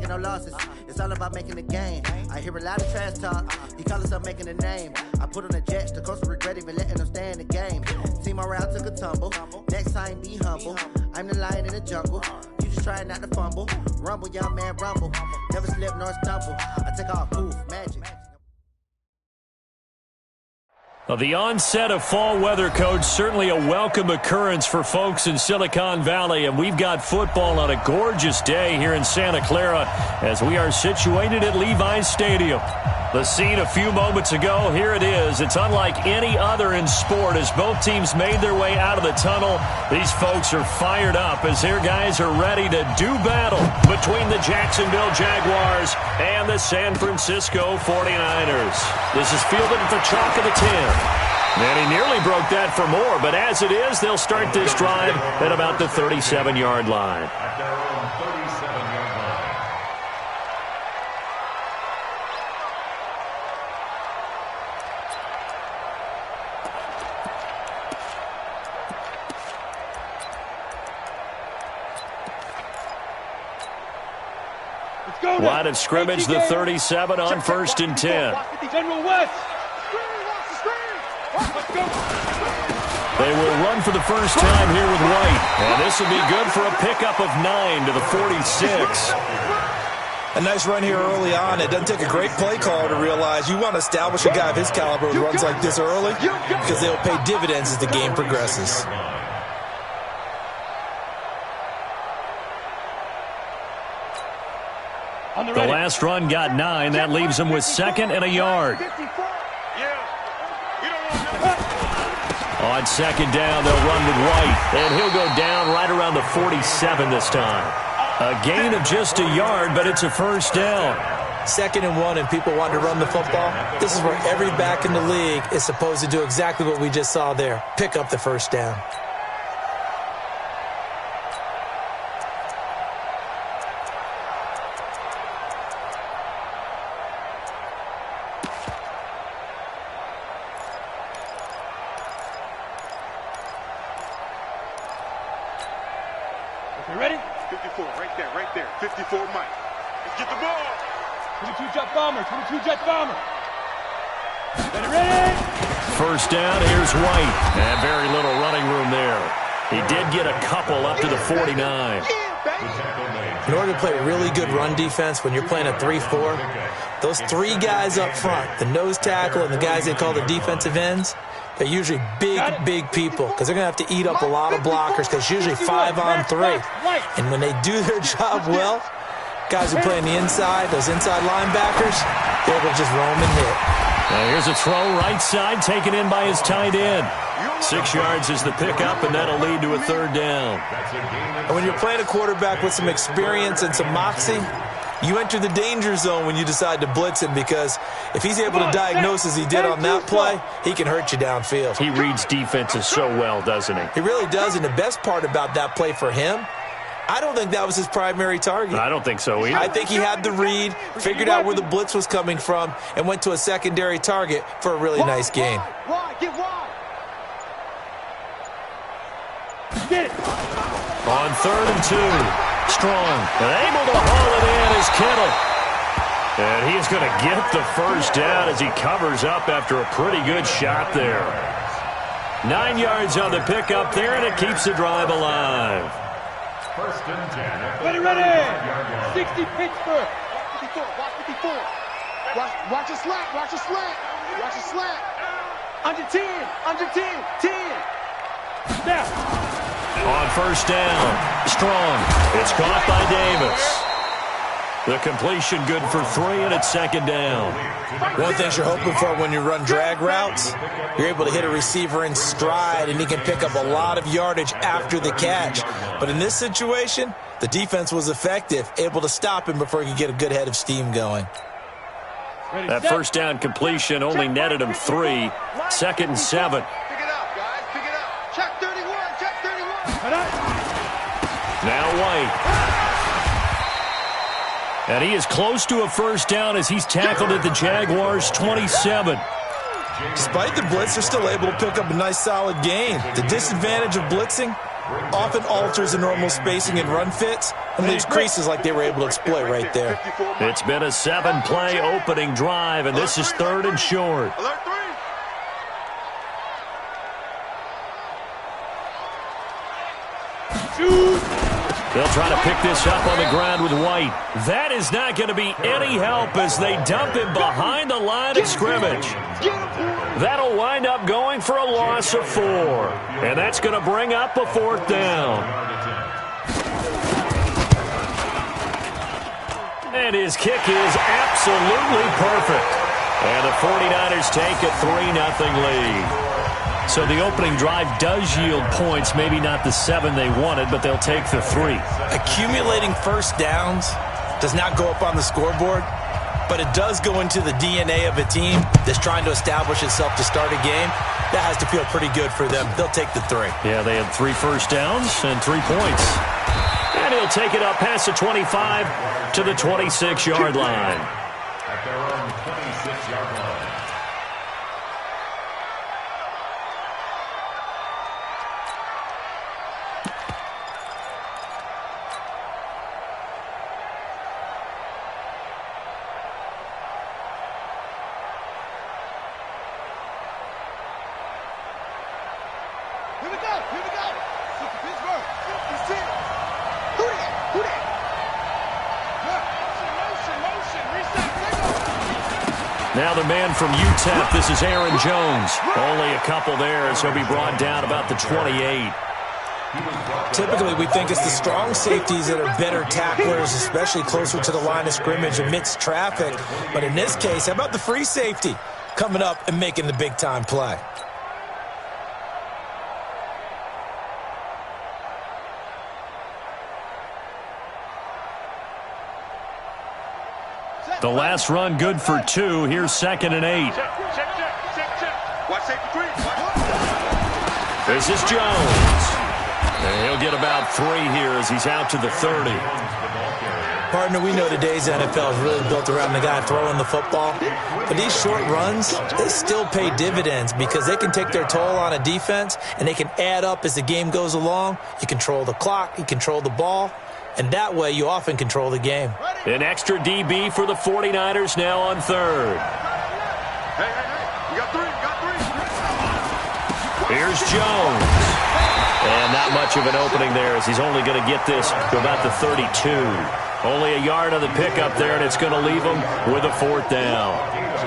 taking no losses. It's all about making the game. I hear a lot of trash talk. He call us up making a name. I put on the Jets, the coach will regret even letting them stay in the game. Team morale took a tumble. Next time, be humble. I'm the lion in the jungle. You just try not to fumble. Rumble, young man, rumble. Never slip nor stumble. I take off, poof, magic. Well, the onset of fall weather, Coach, certainly a welcome occurrence for folks in Silicon Valley, and we've got football on a gorgeous day here in Santa Clara as we are situated at Levi's Stadium. The scene a few moments ago, here it is. It's unlike any other in sport as both teams made their way out of the tunnel. These folks are fired up as their guys are ready to do battle between the Jacksonville Jaguars and the San Francisco 49ers. This is fielded at the chalk of the 10. And he nearly broke that for more, but as it is, they'll start this drive at about the 37-yard line. Line of scrimmage, the 37 on 1st and 10. They will run for the first time here with White. And this will be good for a pickup of 9 to the 46. A nice run here early on. It doesn't take a great play caller to realize you want to establish a guy of his caliber with runs like this early because they'll pay dividends as the game progresses. The last run got 9. That leaves him with 2nd and a yard. On 2nd down, they'll run with White. And he'll go down right around the 47 this time. A gain of just a yard, but it's a first down. 2nd and 1, and people want to run the football. This is where every back in the league is supposed to do exactly what we just saw there. Pick up the first down. You ready? 54, right there. 54, Mike. Let's get the ball. 22 jet bomber, 22 jet bomber. Ready? First down, here's White. And very little running room there. He did get a couple up to the 49. In order to play really good run defense when you're playing a 3-4, those 3 guys up front, the nose tackle and the guys they call the defensive ends, they're usually big people because they're going to have to eat up a lot of blockers because it's usually 5 on 3. And when they do their job well, guys who play on the inside, those inside linebackers, they're able to just roam and hit. Now here's a throw right side taken in by his tight end. 6 yards is the pickup, and that'll lead to a 3rd down. And when you're playing a quarterback with some experience and some moxie, you enter the danger zone when you decide to blitz him because if he's able to diagnose as he did on that play, he can hurt you downfield. He reads defenses so well, doesn't he? He really does, and the best part about that play for him, I don't think that was his primary target. I don't think so either. I think he had the read, figured out where the blitz was coming from, and went to a secondary target for a really nice gain. On 3rd and 2. Strong and able to haul it in is Kittle. And he's going to get the first down as he covers up after a pretty good shot there. 9 yards on the pickup there, and it keeps the drive alive. 1st and 10. Ready. 60 Pittsburgh. 54, watch 54. Watch a slant, watch a slant. Watch a slant. Under 10, 10. Snap. On 1st down, Strong. It's caught by Davis. The completion good for 3, and it's 2nd down. One thing you're hoping for when you run drag routes, you're able to hit a receiver in stride, and he can pick up a lot of yardage after the catch. But in this situation, the defense was effective, able to stop him before he could get a good head of steam going. That 1st down completion only netted him 3. 2nd and 7. Pick it up, guys. Pick it up. Check 31. Check 31. Now White. And he is close to a first down as he's tackled at the Jaguars' 27. Despite the blitz, they're still able to pick up a nice solid gain. The disadvantage of blitzing, often alters the normal spacing and run fits and leaves creases like they were able to exploit right there. It's been a 7-play opening drive, and this is 3rd and short. They'll try to pick this up on the ground with White. That is not going to be any help as they dump him behind the line of scrimmage. That'll wind up going for a loss of 4. And that's going to bring up a 4th down. And his kick is absolutely perfect. And the 49ers take a 3-0 lead. So the opening drive does yield points, maybe not the 7 they wanted, but they'll take the 3. Accumulating first downs does not go up on the scoreboard, but it does go into the DNA of a team that's trying to establish itself to start a game. That has to feel pretty good for them. They'll take the 3. Yeah, they had 3 first downs and 3 points. And he'll take it up past the 25 to the 26-yard line. At their own 26-yard line. Here we go. Pittsburgh. He's 10. Who that? Motion. Reset. Now the man from UTEP, this is Aaron Jones. Only a couple there as he'll be brought down about the 28. Typically, we think it's the strong safeties that are better tacklers, especially closer to the line of scrimmage amidst traffic. But in this case, how about the free safety coming up and making the big-time play? The last run good for 2. Here's 2nd and 8. Check. Watch safety 3. This is Jones. And he'll get about 3 here as he's out to the 30. Partner, we know today's NFL is really built around the guy throwing the football. But these short runs, they still pay dividends because they can take their toll on a defense and they can add up as the game goes along. You control the clock, you control the ball, and that way you often control the game. An extra DB for the 49ers now on 3rd. Hey. You got 3. Here's Jones. And not much of an opening there as he's only going to get this to about the 32. Only a yard on the pickup there, and it's going to leave him with a 4th down.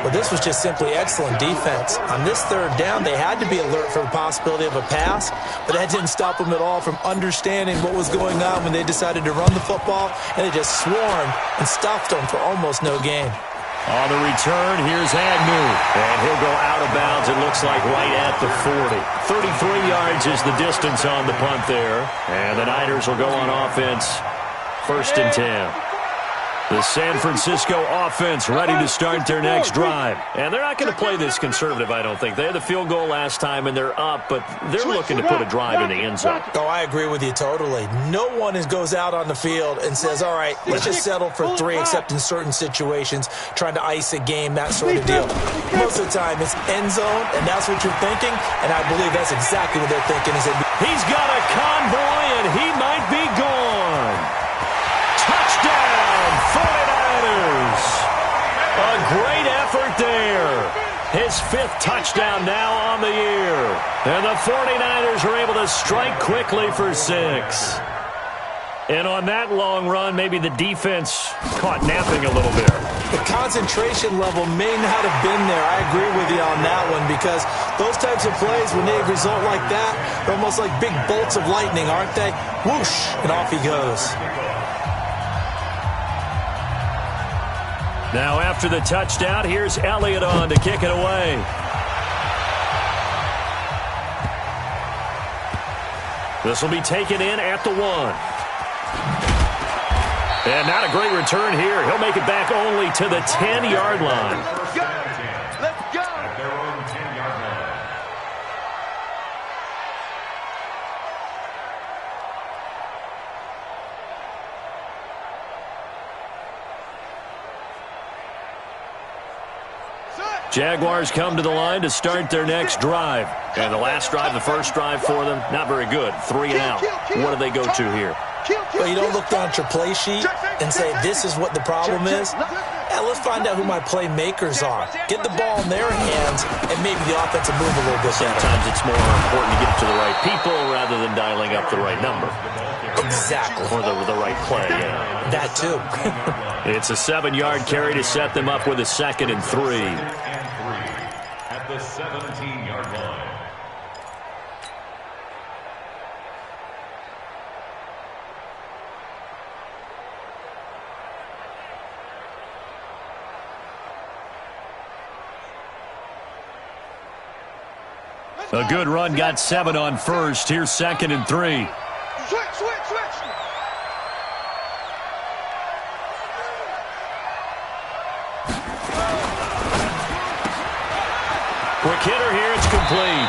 Well, this was just simply excellent defense. On this 3rd down, they had to be alert for the possibility of a pass, but that didn't stop them at all from understanding what was going on when they decided to run the football, and they just swarmed and stuffed them for almost no gain. On the return, here's Agnew. And he'll go out of bounds, it looks like right at the 40. 33 yards is the distance on the punt there. And the Niners will go on offense, 1st and 10. The San Francisco offense ready to start their next drive. And they're not going to play this conservative, I don't think. They had the field goal last time, and they're up, but they're looking to put a drive in the end zone. Oh, I agree with you totally. No one goes out on the field and says, all right, let's just settle for 3, except in certain situations, trying to ice a game, that sort of deal. Most of the time, it's end zone, and that's what you're thinking, and I believe that's exactly what they're thinking. He's got a convoy, and he might be gone. Touchdown, 49ers. A great effort there. His 5th touchdown now on the year. And the 49ers are able to strike quickly for 6. And on that long run, maybe the defense caught napping a little bit. The concentration level may not have been there. I agree with you on that one because those types of plays, when they result like that, they're almost like big bolts of lightning, aren't they? Whoosh, and off he goes. Now after the touchdown, here's Elliott on to kick it away. This will be taken in at the 1. And not a great return here. He'll make it back only to the 10-yard line. Let's go. At their own 10-yard line. Set. Jaguars come to the line to start their next drive. And the last drive, the first drive for them, not very good. 3 and out. What do they go to here? Well, you don't look down at your play sheet and say, this is what the problem is. Yeah, let's find out who my playmakers are. Get the ball in their hands and maybe the offensive move a little bit better. Sometimes it's more important to get it to the right people rather than dialing up the right number. Exactly. Or the right play, yeah. That too. It's a 7-yard carry to set them up with a 2nd and 3. At the 17-yard line. A good run got 7 on first. Here's 2nd and 3. Switch. Quick hitter here. It's complete.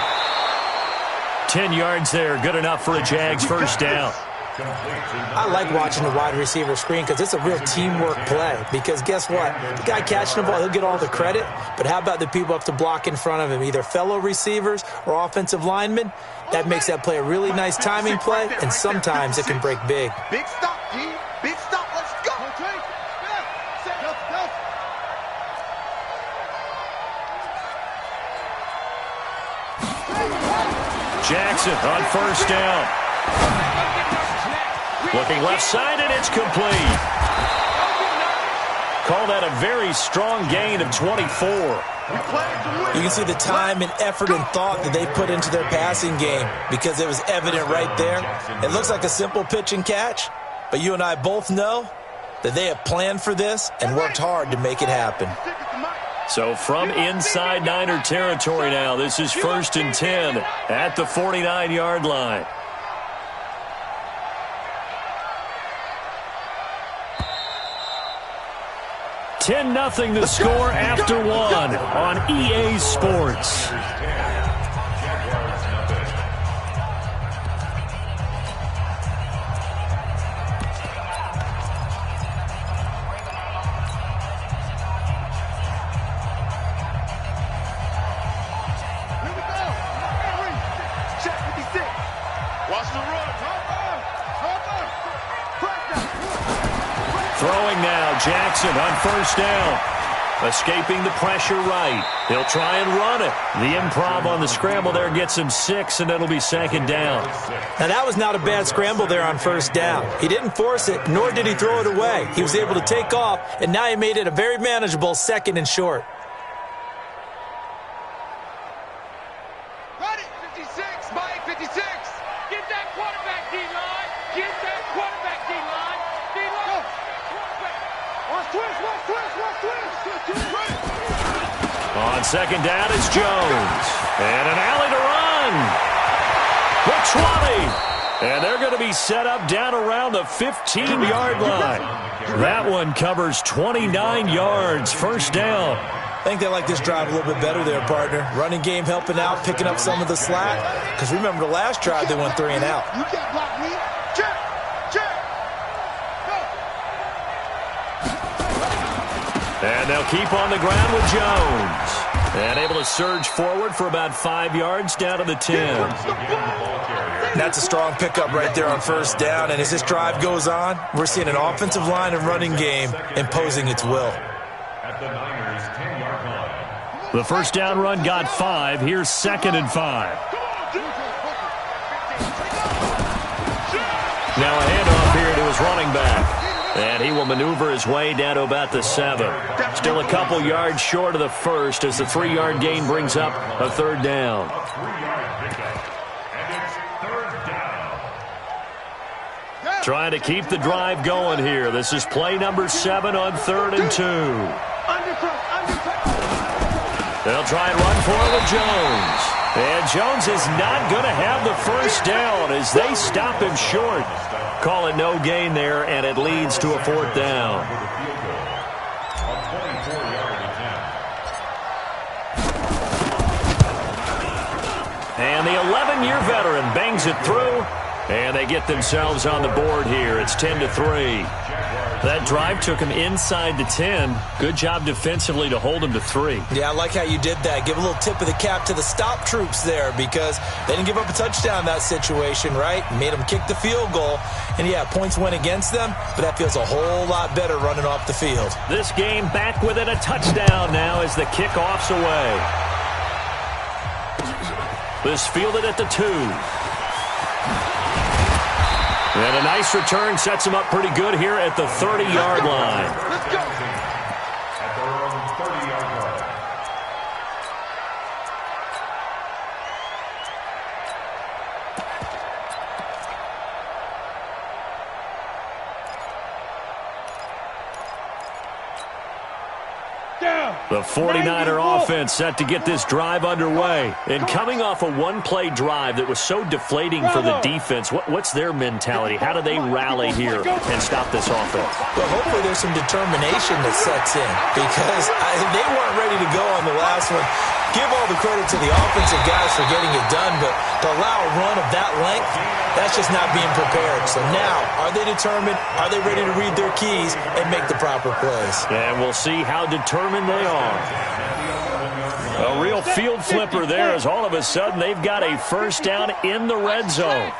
10 yards there. Good enough for a Jags first down. I like watching the wide receiver screen because it's a real teamwork play. Because guess what? The guy catching the ball, he'll get all the credit. But how about the people up to block in front of him, either fellow receivers or offensive linemen? That makes that play a really nice timing play, and sometimes it can break big. Big stop, G. Big stop. Let's go. Jackson on first down. Looking left side, and it's complete. Call that a very strong gain of 24. You can see the time and effort and thought that they put into their passing game because it was evident right there. It looks like a simple pitch and catch, but you and I both know that they have planned for this and worked hard to make it happen. So from inside Niner territory now, this is 1st and 10 at the 49-yard line. $10-0 the score after 1 on EA Sports. Throwing now, Jackson on first down. Escaping the pressure right. He'll try and run it. The improv on the scramble there gets him 6, and it'll be 2nd down. Now, that was not a bad scramble there on first down. He didn't force it, nor did he throw it away. He was able to take off, and now he made it a very manageable 2nd and short. Ready, 56, Mike, 56. Get that quarterback, D-line. Get that quarterback, D-line. D-line. Watch twist. On 2nd down, it's Jones. And an alley to run. The 20. And they're going to be set up down around the 15-yard line. That one covers 29 yards. First down. I think they like this drive a little bit better there, partner. Running game helping out, picking up some of the slack. Because remember the last drive, they went 3 and out. You can't block me. Check. And they'll keep on the ground with Jones. And able to surge forward for about 5 yards down to the 10. That's a strong pickup right there on first down. And as this drive goes on, we're seeing an offensive line and running game imposing its will. At the Niners' 10-yard line. The first down run got 5. Here's 2nd and 5. Now a handoff here to his running back. And he will maneuver his way down to about the 7. Still a couple yards short of the first as the 3-yard gain brings up a 3rd down. A 3-yard pickup. And it's 3rd down. Trying to keep the drive going here. This is play number 7 on 3rd and 2. They'll try and run for it with Jones. And Jones is not going to have the first down as they stop him short. Call it no gain there, and it leads to a 4th down. And the 11-year veteran bangs it through, and they get themselves on the board here. It's 10-3. That drive took him inside the 10. Good job defensively to hold him to 3. Yeah, I like how you did that. Give a little tip of the cap to the stop troops there because they didn't give up a touchdown in that situation, right? Made them kick the field goal. And, yeah, points went against them, but that feels a whole lot better running off the field. This game back within a touchdown now as the kickoff's away. This fielded at the 2. And a nice return sets him up pretty good here at the 30-yard line. Let's go. At their own 30-yard line. The 49er offense set to get this drive underway. And coming off a one-play drive that was so deflating for the defense, what's their mentality? How do they rally here and stop this offense? Well, hopefully there's some determination that sets in because they weren't ready to go on the last one. Give all the credit to the offensive guys for getting it done, but to allow a run of that length, that's just not being prepared. So now, are they determined? Are they ready to read their keys and make the proper plays? And we'll see how determined they are. A real field flipper there as all of a sudden they've got a first down in the red zone.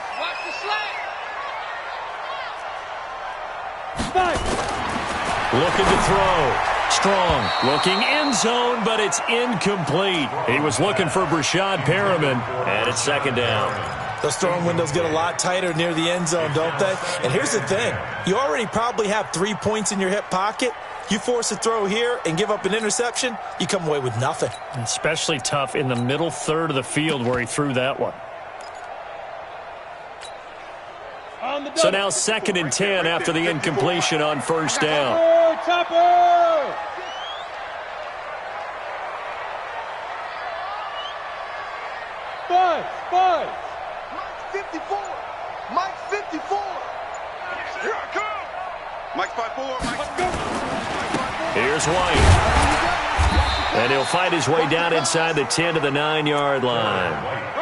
Looking to throw. Strong. Looking end zone, but it's incomplete. He was looking for Brashad Perriman, and it's second down. Those throwing windows get a lot tighter near the end zone, don't they? And here's the thing. You already probably have 3 points in your hip pocket. You force a throw here and give up an interception, you come away with nothing. Especially tough in the middle third of the field where he threw that one. So now 2nd and 10 after the incompletion on first down. Topper! Five. Mike 54. Mike 54. Here I come. Mike 54. Mike 54. Here's White. And he'll find his way down inside the 10 to the 9-yard line.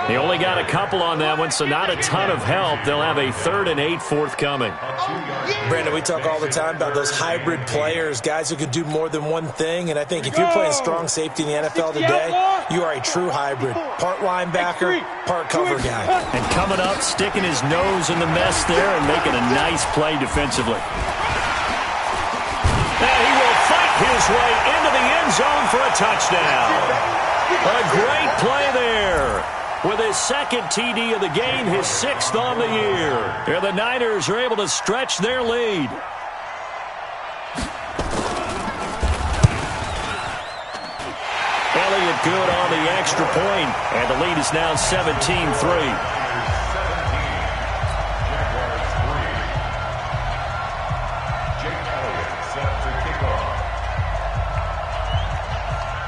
He only got a couple on that one, so not a ton of help. They'll have a 3rd and 8 forthcoming. Brandon, we talk all the time about those hybrid players, guys who could do more than one thing. And I think if you're playing strong safety in the NFL today, you are a true hybrid. Part linebacker, part cover guy. And coming up, sticking his nose in the mess there and making a nice play defensively. And he will fight his way into the end zone for a touchdown. A great play there. With his 2nd TD of the game, his 6th on the year. Here the Niners are able to stretch their lead. Elliott good on the extra point, and the lead is now 17-3.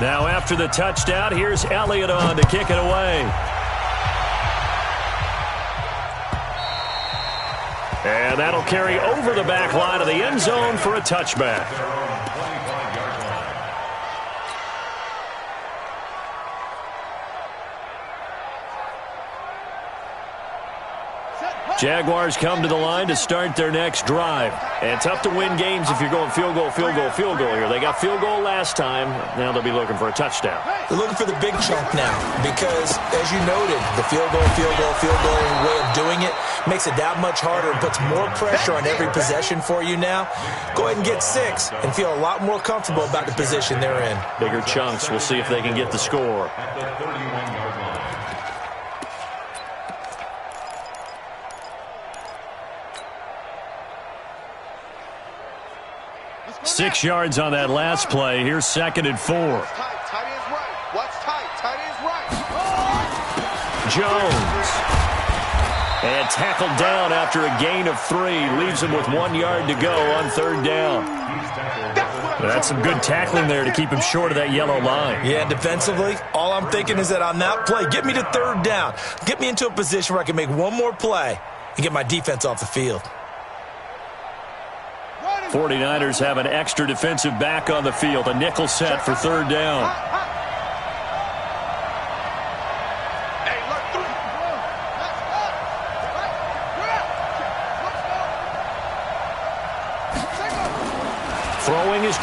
Now after the touchdown, here's Elliott on to kick it away. And that'll carry over the back line of the end zone for a touchback. Jaguars come to the line to start their next drive. And tough to win games if you're going field goal here. They got field goal last time. Now they'll be looking for a touchdown. They're looking for the big chunk now because, as you noted, the field goal way of doing it makes it that much harder and puts more pressure on every possession for you now. Go ahead and get 6 and feel a lot more comfortable about the position they're in. Bigger chunks. We'll see if they can get the score. At the 31-yard line. 6 yards on that last play. Here's 2nd and 4. Tight end's right. Watch tight. Tight end's right. Jones. And tackled down after a gain of 3. Leaves him with 1 yard to go on 3rd down. That's some good tackling there to keep him short of that yellow line. Yeah, defensively, all I'm thinking is that on that play, get me to 3rd down. Get me into a position where I can make one more play and get my defense off the field. 49ers have an extra defensive back on the field. A nickel set for 3rd down.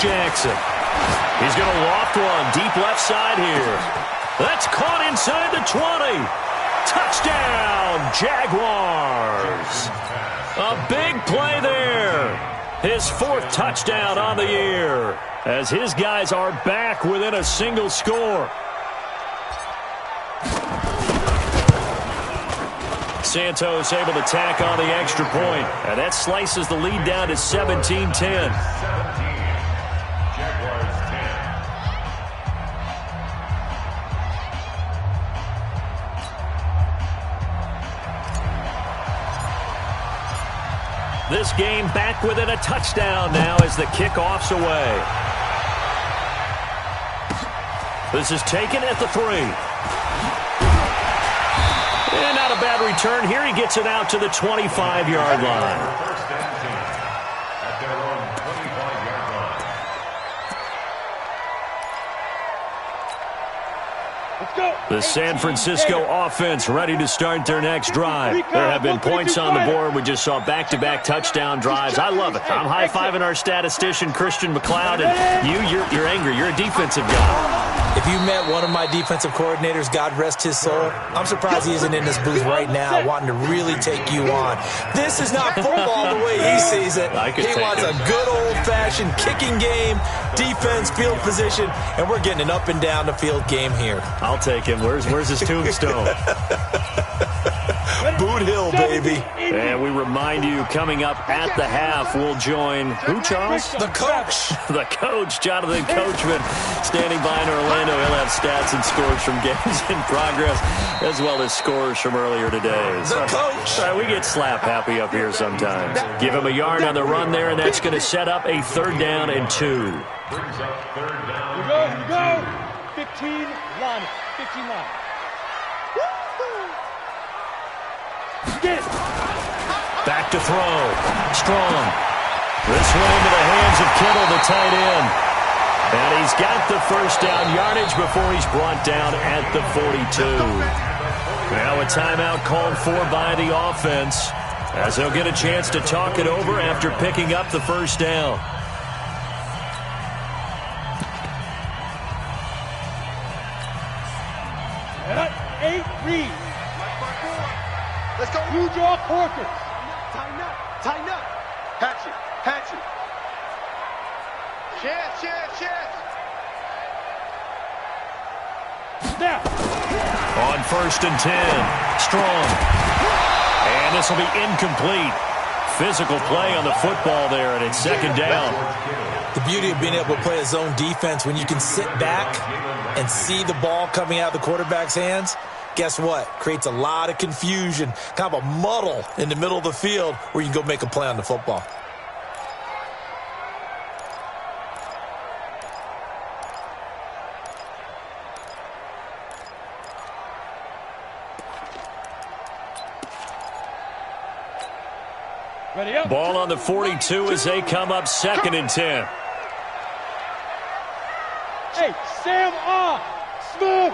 Jackson. He's going to loft one deep left side here. That's caught inside the 20. Touchdown, Jaguars. A big play there. His 4th touchdown on the year as his guys are back within a single score. Santos able to tack on the extra point, and that slices the lead down to 17-10. This game back within a touchdown now as the kickoff's away. This is taken at the 3. And not a bad return here. He gets it out to the 25-yard line. The San Francisco offense ready to start their next drive. There have been points on the board. We just saw back-to-back touchdown drives. I love it. I'm high-fiving our statistician, Christian McLeod, and you're angry. You're a defensive guy. If you met one of my defensive coordinators, God rest his soul, I'm surprised he isn't in this booth right now wanting to really take you on. This is not football the way he sees it. He wants a good old-fashioned kicking game, defense, field position, and we're getting an up and down the field game here. I'll take him. Where's his tombstone? Boot Hill, baby. And we remind you, coming up at the half, we'll join who, Charles? The coach. The coach, Jonathan Coachman, standing by in Orlando. He'll have stats and scores from games in progress, as well as scores from earlier today. The coach. We get slap happy up here sometimes. Give him a yard on the run there, and that's going to set up a 3rd down and 2. Here we go. 15 line. 15 line. Get it. Back to throw. Strong. This one into the hands of Kittle, the tight end. And he's got the 1st down yardage before he's brought down at the 42. Now a timeout called for by the offense as they'll get a chance to talk it over after picking up the 1st down. Read. Let's go. You draw Porter. Tighten up. Tighten up. Hatchet. Hatchet. Chance. Snap. On 1st and 10. Strong. And this will be incomplete. Physical play on the football there, and it's 2nd down. The beauty of being able to play a zone defense when you can sit back and see the ball coming out of the quarterback's hands, guess what? Creates a lot of confusion, kind of a muddle in the middle of the field where you can go make a play on the football. Ready up. Ball on the 42 as they come up 2nd and 10. Hey, Sam off. Smooth.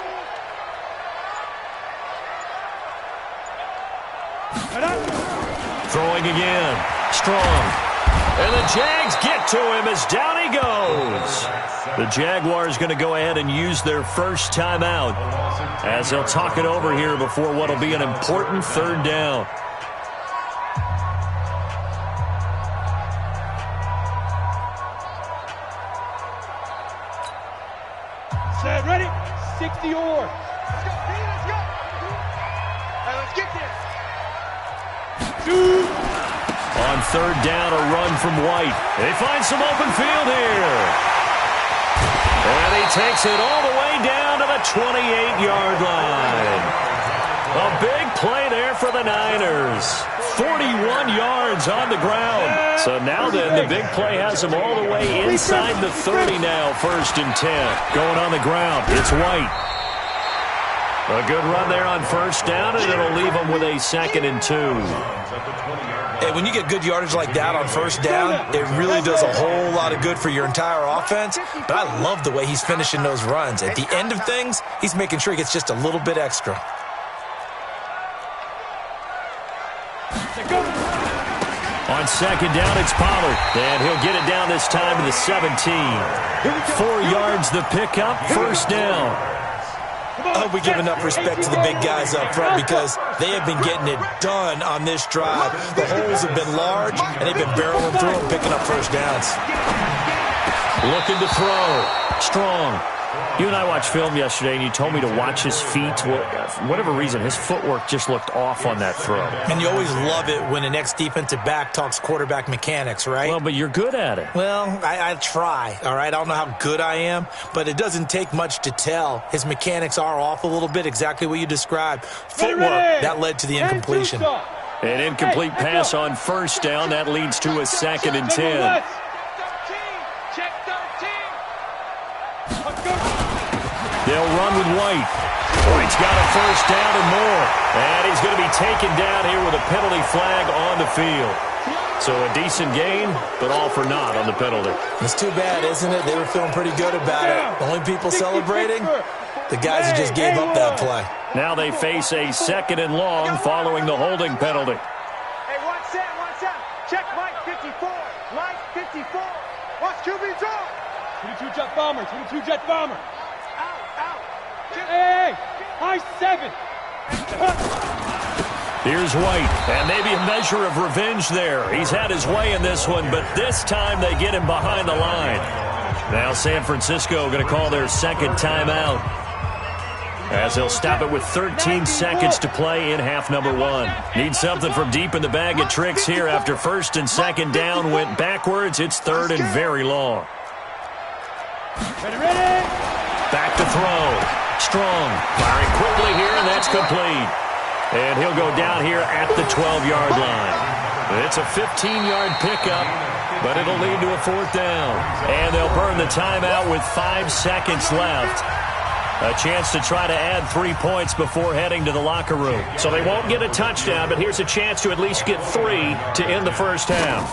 Throwing again. Strong. And the Jags get to him as down he goes. The Jaguars going to go ahead and use their 1st timeout as they'll talk it over here before what will be an important 3rd down. Set, ready? 60 or. Let's go, let's go. Hey, let's get this. On 3rd down, a run from White. They find some open field here. And he takes it all the way down to the 28-yard line. A big play there for the Niners. 41 yards on the ground. So now then, the big play has them all the way inside the 30 now, 1st and 10. Going on the ground, it's White. A good run there on 1st down, and it'll leave them with a 2nd and 2. Hey, when you get good yardage like that on 1st down, it really does a whole lot of good for your entire offense. But I love the way he's finishing those runs. At the end of things, he's making sure he gets just a little bit extra. On second down, it's Pollard. And he'll get it down this time to the 17. 4 yards the pickup, first down. I hope we give enough respect to the big guys up front because they have been getting it done on this drive. The holes have been large, and they've been barreling through and picking up first downs. Looking to throw. Strong. You and I watched film yesterday, and you told me to watch his feet. Well, for whatever reason, his footwork just looked off on that throw. And you always love it when an ex-defensive back talks quarterback mechanics, right? Well, but you're good at it. Well, I try, all right? I don't know how good I am, but it doesn't take much to tell. His mechanics are off a little bit, exactly what you described. Footwork, that led to the incompletion. An incomplete pass on first down. That leads to a 2nd and 10. They'll run with White. White's got a first down and more. And he's going to be taken down here with a penalty flag on the field. So a decent gain, but all for naught on the penalty. It's too bad, isn't it? They were feeling pretty good about it. The only people celebrating, the guys who just gave up that play. Now they face a 2nd and long following the holding penalty. Hey, watch that. Check Mike 54. Mike 54. Watch QB draw. 22 jet bomber. Hey, high 7. Here's White, and maybe a measure of revenge there. He's had his way in this one, but this time they get him behind the line. Now San Francisco going to call their 2nd timeout, as they'll stop it with 13 seconds to play in half number 1. Need something from deep in the bag of tricks here after 1st and 2nd down went backwards. It's 3rd and very long. Ready. Back to throw. Strong. Firing quickly here, and that's complete. And he'll go down here at the 12-yard line. It's a 15-yard pickup, but it'll lead to a 4th down. And they'll burn the timeout with 5 seconds left. A chance to try to add 3 points before heading to the locker room. So they won't get a touchdown, but here's a chance to at least get 3 to end the first half.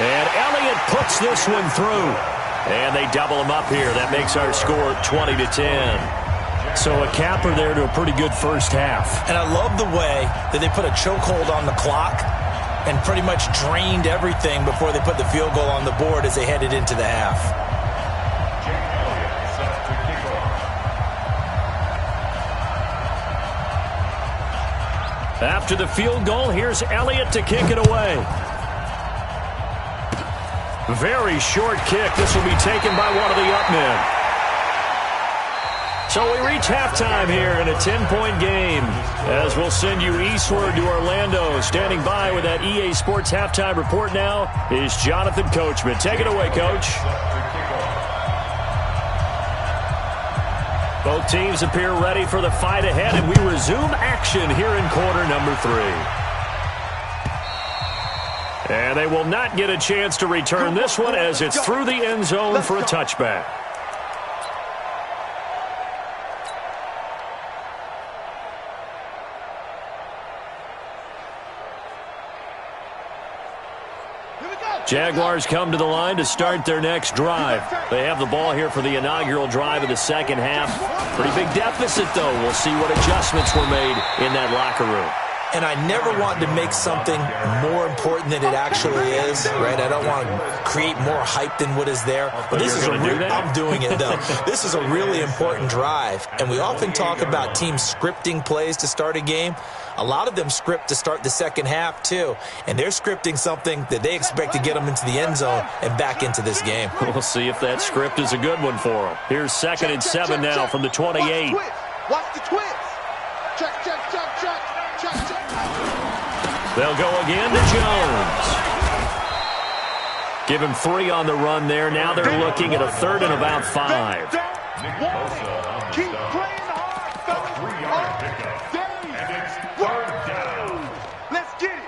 And Elliott puts this one through. And they double him up here. That makes our score 20-10. So a capper there to a pretty good first half. And I love the way that they put a chokehold on the clock and pretty much drained everything before they put the field goal on the board as they headed into the half. After the field goal, here's Elliott to kick it away. Very short kick. This will be taken by one of the up men. So we reach halftime here in a 10-point game, as we'll send you eastward to Orlando. Standing by with that EA Sports halftime report now is Jonathan Coachman. Take it away, Coach. Both teams appear ready for the fight ahead, and we resume action here in quarter number 3. And they will not get a chance to return this one as it's through the end zone for a touchback. Jaguars come to the line to start their next drive. They have the ball here for the inaugural drive of the second half. Pretty big deficit, though. We'll see what adjustments were made in that locker room. And I never want to make something more important than it actually is, right? I don't want to create more hype than what is there. But this is I'm doing it, though. This is a really important drive. And we often talk about teams scripting plays to start a game. A lot of them script to start the second half, too. And they're scripting something that they expect to get them into the end zone and back into this game. We'll see if that script is a good one for them. Here's 2nd and 7 now from the 28. Watch the twist. Check. They'll go again to Jones. Give him 3 on the run there. Now they're looking at a 3rd and about 5. Keep playing hard, fellas. And it's 3rd down. Let's get it.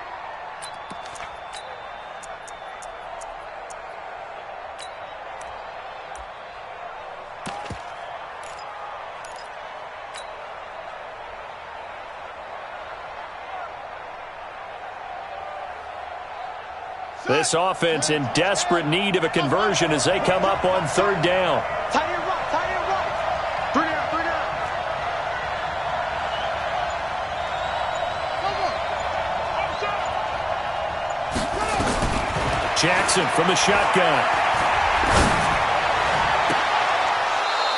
This offense in desperate need of a conversion as they come up on 3rd down. Tight end right. 3 down. Come on. Jackson from the shotgun.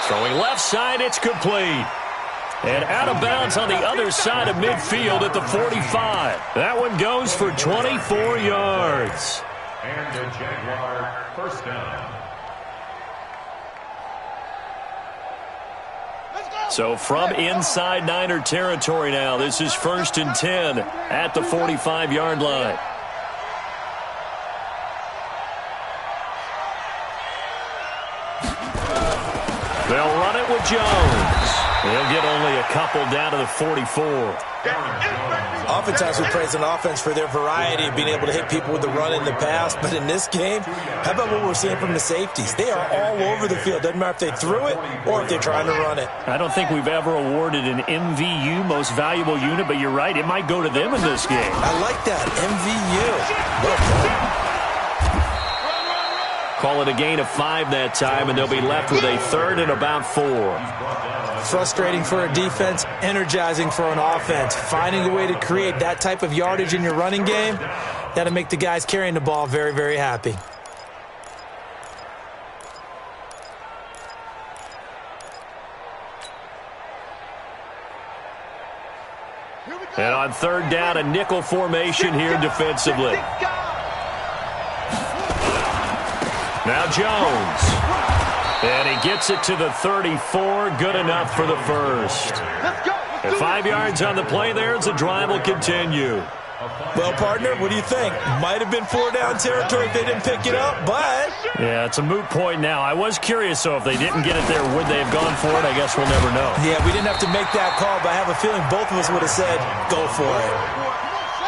Throwing left side, it's complete. And out of bounds on the other side of midfield at the 45. That one goes for 24 yards. And the Jaguar first down. So from inside Niner territory now, this is 1st and 10 at the 45-yard line. They'll run it with Jones. He'll get only a couple down to the 44. Oftentimes we praise an offense for their variety of being able to hit people with the run in the past, but in this game, how about what we're seeing from the safeties? They are all over the field. Doesn't matter if they threw it or if they're trying to run it. I don't think we've ever awarded an MVU, most valuable unit, but you're right, it might go to them in this game. I like that, MVU. Well done. Call it a gain of 5 that time, and they'll be left with a 3rd and about 4. Frustrating for a defense, energizing for an offense. Finding a way to create that type of yardage in your running game, that'll make the guys carrying the ball very, very happy. And on 3rd down, a nickel formation here defensively. Now Jones. And he gets it to the 34. Good enough for the first. And 5 yards on the play there as the drive will continue. Well, partner, what do you think? Might have been 4-down territory if they didn't pick it up, but... Yeah, it's a moot point now. I was curious, so if they didn't get it there, would they have gone for it? I guess we'll never know. Yeah, we didn't have to make that call, but I have a feeling both of us would have said, go for it.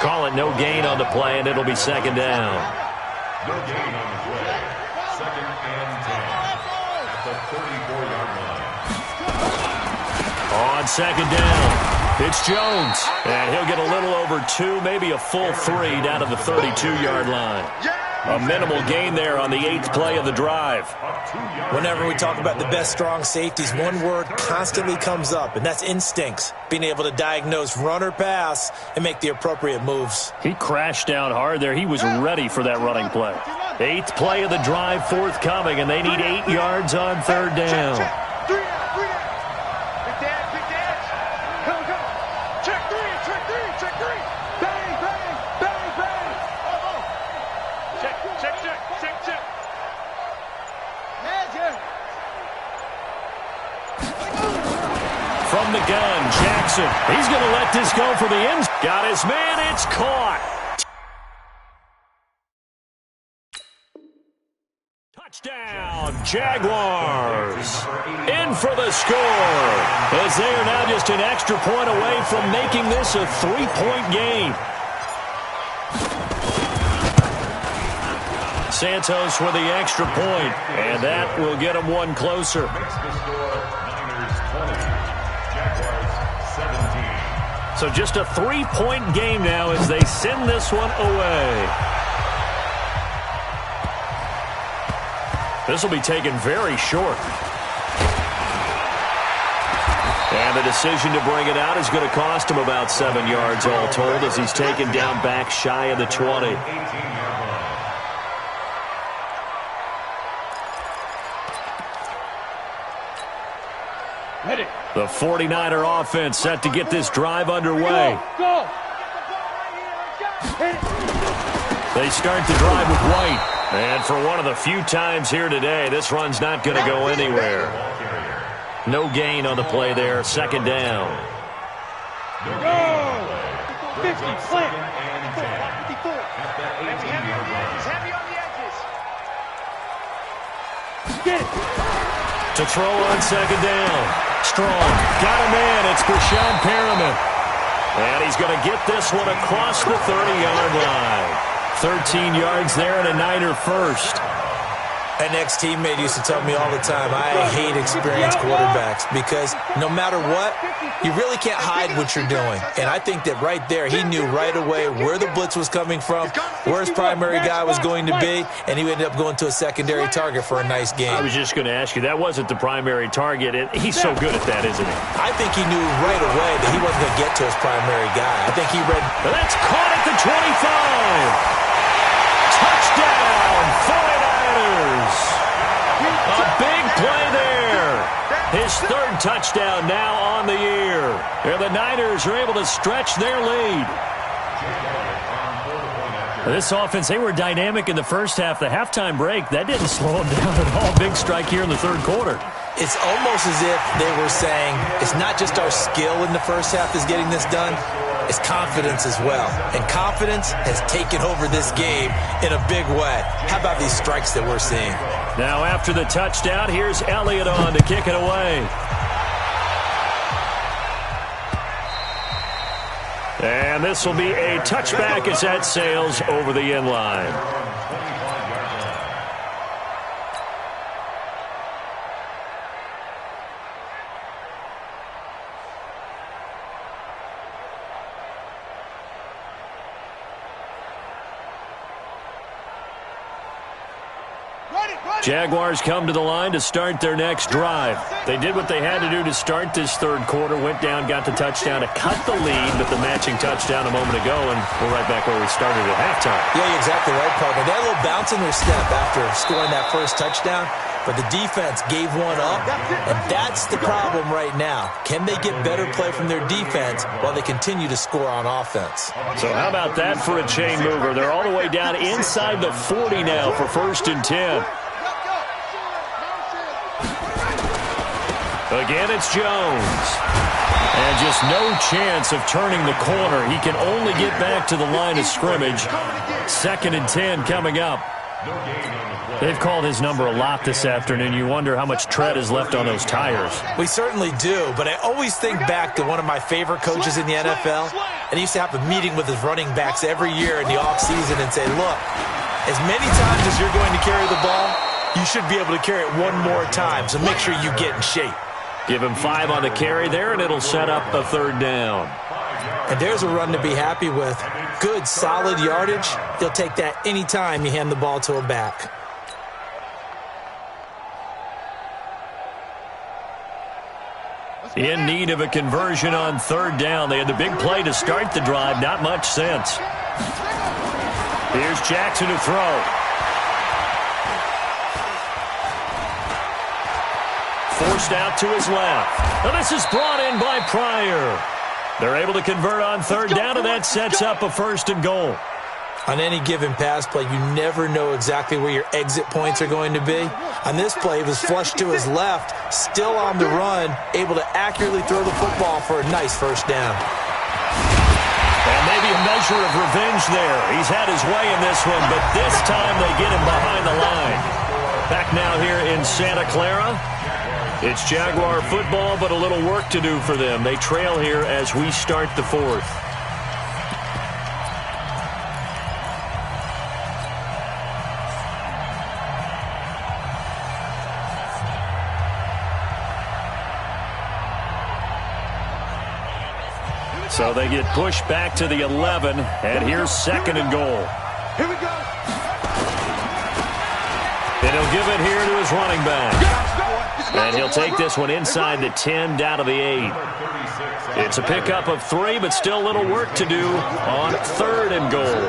Call it no gain on the play, and it'll be 2nd down. No gain on the play. 2nd and 10 at the 34-yard line. On 2nd down, it's Jones. And he'll get a little over 2, maybe a full 3 down to the 32-yard line. A minimal gain there on the 8th play of the drive. Whenever we talk about the best strong safeties, one word constantly comes up, and that's instincts. Being able to diagnose run or pass and make the appropriate moves. He crashed down hard there. He was ready for that running play. 8th play of the drive forthcoming, and they need 8 yards on 3rd down. From the gun, Jackson. He's going to let this go for the end. Got his man. It's caught. Touchdown, Jaguars. In for the score. As they are now just an extra point away from making this a 3-point game. Santos with the extra point, and that will get them one closer. So just a 3-point game now as they send this one away. This will be taken very short. And the decision to bring it out is going to cost him about 7 yards all told as he's taken down back shy of the 20. The 49er offense set to get this drive underway. Go. They start the drive with White. And for one of the few times here today, this run's not going to go anywhere. No gain on the play there. 2nd down. Go. 50, slant. 54. Heavy on the edges. Get it. To throw on 2nd down. Strong. Got a man. It's Brashad Perriman. And he's going to get this one across the 30-yard line. 13 yards there and a Niner first. An ex-teammate used to tell me all the time, I hate experienced quarterbacks because no matter what, you really can't hide what you're doing. And I think that right there, he knew right away where the blitz was coming from, where his primary guy was going to be, and he ended up going to a secondary target for a nice game. I was just going to ask you, that wasn't the primary target. He's so good at that, isn't he? I think he knew right away that he wasn't going to get to his primary guy. I think he read... That's caught at the 25. Touchdown! His third touchdown now on the year. And the Niners are able to stretch their lead. This offense, they were dynamic in the first half. The halftime break, that didn't slow them down at all. Big strike here in the third quarter. It's almost as if they were saying, it's not just our skill in the first half that's getting this done, it's confidence as well. And confidence has taken over this game in a big way. How about these strikes that we're seeing? Now after the touchdown, here's Elliott on to kick it away. And this will be a touchback as that sails over the end line. Jaguars come to the line to start their next drive. They did what they had to do to start this third quarter, went down, got the touchdown to cut the lead, but the matching touchdown a moment ago, and we're right back where we started at halftime. Yeah, you're exactly right, partner. They had a little bounce in their step after scoring that first touchdown, but the defense gave one up, and that's the problem right now. Can they get better play from their defense while they continue to score on offense? So how about that for a chain mover? They're all the way down inside the 40 now for 1st and 10. Again, it's Jones. And just no chance of turning the corner. He can only get back to the line of scrimmage. 2nd and 10 coming up. They've called his number a lot this afternoon. You wonder how much tread is left on those tires. We certainly do, but I always think back to one of my favorite coaches in the NFL. And he used to have a meeting with his running backs every year in the offseason and say, look, as many times as you're going to carry the ball, you should be able to carry it one more time, so make sure you get in shape. Give him 5 on the carry there, and it'll set up a 3rd down. And there's a run to be happy with. Good, solid yardage. He'll take that any time you hand the ball to a back. In need of a conversion on 3rd down. They had the big play to start the drive. Not much sense. Here's Jackson to throw. Forced out to his left. Now this is brought in by Pryor. They're able to convert on 3rd down, and that sets up a 1st and goal. On any given pass play, you never know exactly where your exit points are going to be. On this play, it was flushed to his left, still on the run, able to accurately throw the football for a nice 1st down. And maybe a measure of revenge there. He's had his way in this one, but this time they get him behind the line. Back now here in Santa Clara. It's Jaguar football, but a little work to do for them. They trail here as we start the 4th. So they get pushed back to the 11, and here's 2nd and goal. Here we go. And he'll give it here to his running back. And he'll take this one inside the 10, down to the 8. It's a pickup of 3, but still a little work to do on 3rd and goal.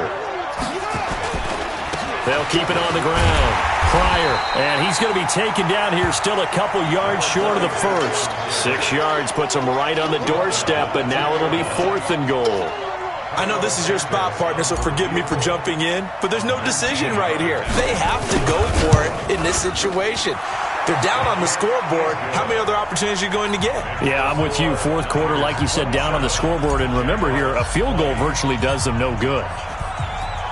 They'll keep it on the ground. Pryor, and he's going to be taken down here still a couple yards short of the 1st. 6 yards puts him right on the doorstep, but now it'll be 4th and goal. I know this is your spot, partner, so forgive me for jumping in, but there's no decision right here. They have to go for it in this situation. They're down on the scoreboard. How many other opportunities are you going to get? Yeah, I'm with you. 4th quarter, like you said, down on the scoreboard. And remember here, a field goal virtually does them no good.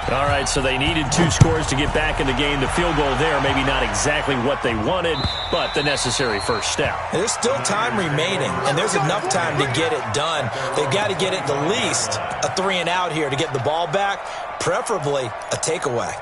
All right, so they needed 2 scores to get back in the game. The field goal there, maybe not exactly what they wanted, but the necessary first step. There's still time remaining, and there's enough time to get it done. They've got to get it the least a 3 and out here to get the ball back, preferably a takeaway.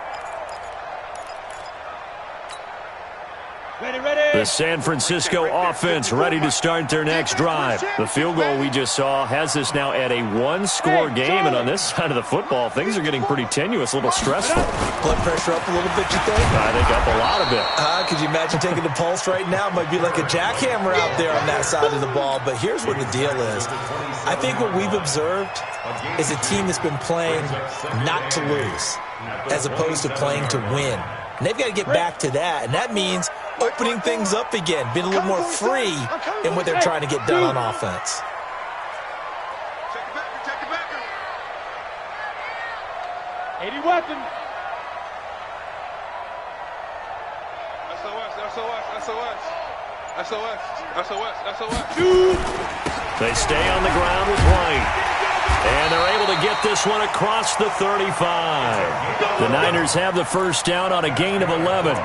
The San Francisco offense ready to start their next drive. The field goal we just saw has us now at a 1-score game, and on this side of the football, things are getting pretty tenuous, a little stressful. Blood pressure up a little bit, you think? I think up a lot of it. Could you imagine taking the pulse right now? It might be like a jackhammer out there on that side of the ball, but here's what the deal is. I think what we've observed is a team that's been playing not to lose as opposed to playing to win. And they've got to get back to that, and that means opening things up again, being a little more free in what they're trying to get done on offense. Check it back. 80 weapon. SOS. They stay on the ground with White. And they're able to get this one across the 35. The Niners have the first down on a gain of 11.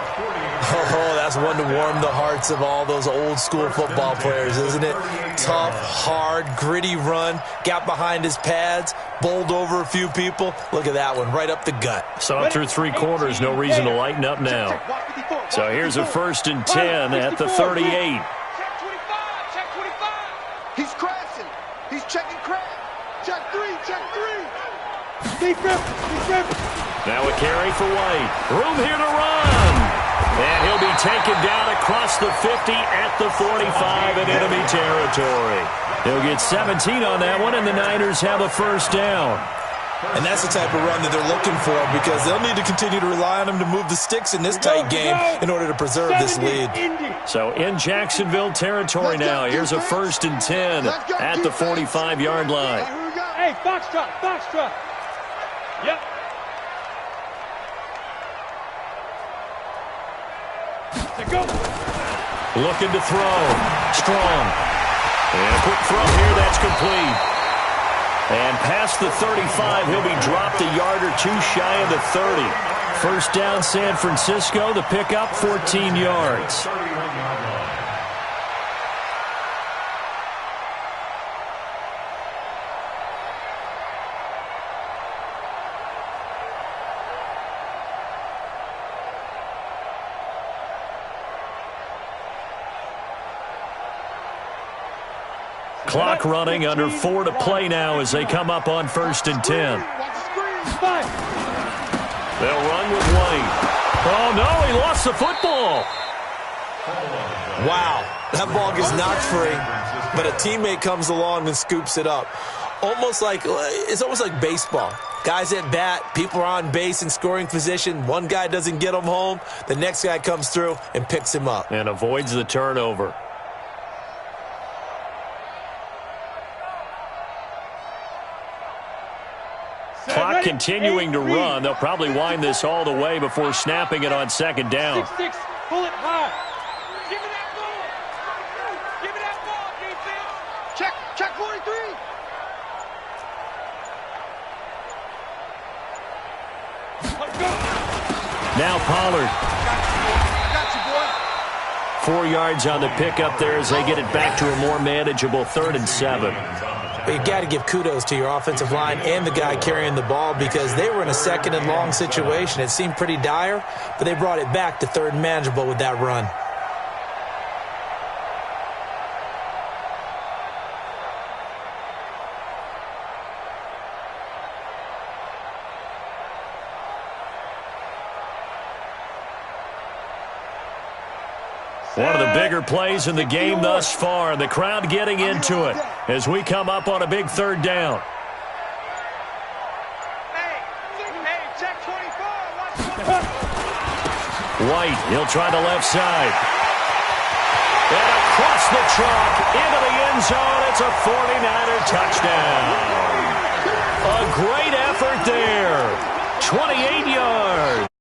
Oh, that's one to warm the hearts of all those old school football players, isn't it? Tough, hard, gritty run, got behind his pads, bowled over a few people. Look at that one, right up the gut. Saw it through 3 quarters, no reason to lighten up now. So here's a 1st and 10 at the 38. Check 25. He's crashing. He's checking crash. Check 3. Defense. Now a carry for White. Room here to run. And he'll be taken down across the 50 at the 45 in enemy territory. He'll get 17 on that one, and the Niners have a first down. And that's the type of run that they're looking for, because they'll need to continue to rely on him to move the sticks in this tight game in order to preserve this lead. So in Jacksonville territory now. Here's a 1st and 10 at the 45-yard line. Hey, Foxtrot. Yep. To go. Looking to throw. Strong. And a quick throw here. That's complete. And past the 35, he'll be dropped a yard or 2 shy of the 30. First down, San Francisco. The pickup, 14 yards. Clock running, under 4 to play now as they come up on 1st and 10. They'll run with White. Oh, no, he lost the football. Wow, that ball gets knocked free, but a teammate comes along and scoops it up. It's almost like baseball. Guys at bat, people are on base in scoring position. One guy doesn't get him home. The next guy comes through and picks him up. And avoids the turnover. Clock continuing to run. They'll probably wind this all the way before snapping it on 2nd down. 6-6, pull it high. Give me that ball, defense. Check 43. Let's go. Now Pollard. Got you, boy. 4 yards on the pickup there as they get it back to a more manageable 3rd and 7. But you've got to give kudos to your offensive line and the guy carrying the ball, because they were in a 2nd and long situation. It seemed pretty dire, but they brought it back to 3rd and manageable with that run. One of the bigger plays in the game thus far. The crowd getting into it as we come up on a big 3rd down. Hey, check 24. White, he'll try the left side. And across the chalk, into the end zone. It's a 49er touchdown. A great effort there. 28 yards.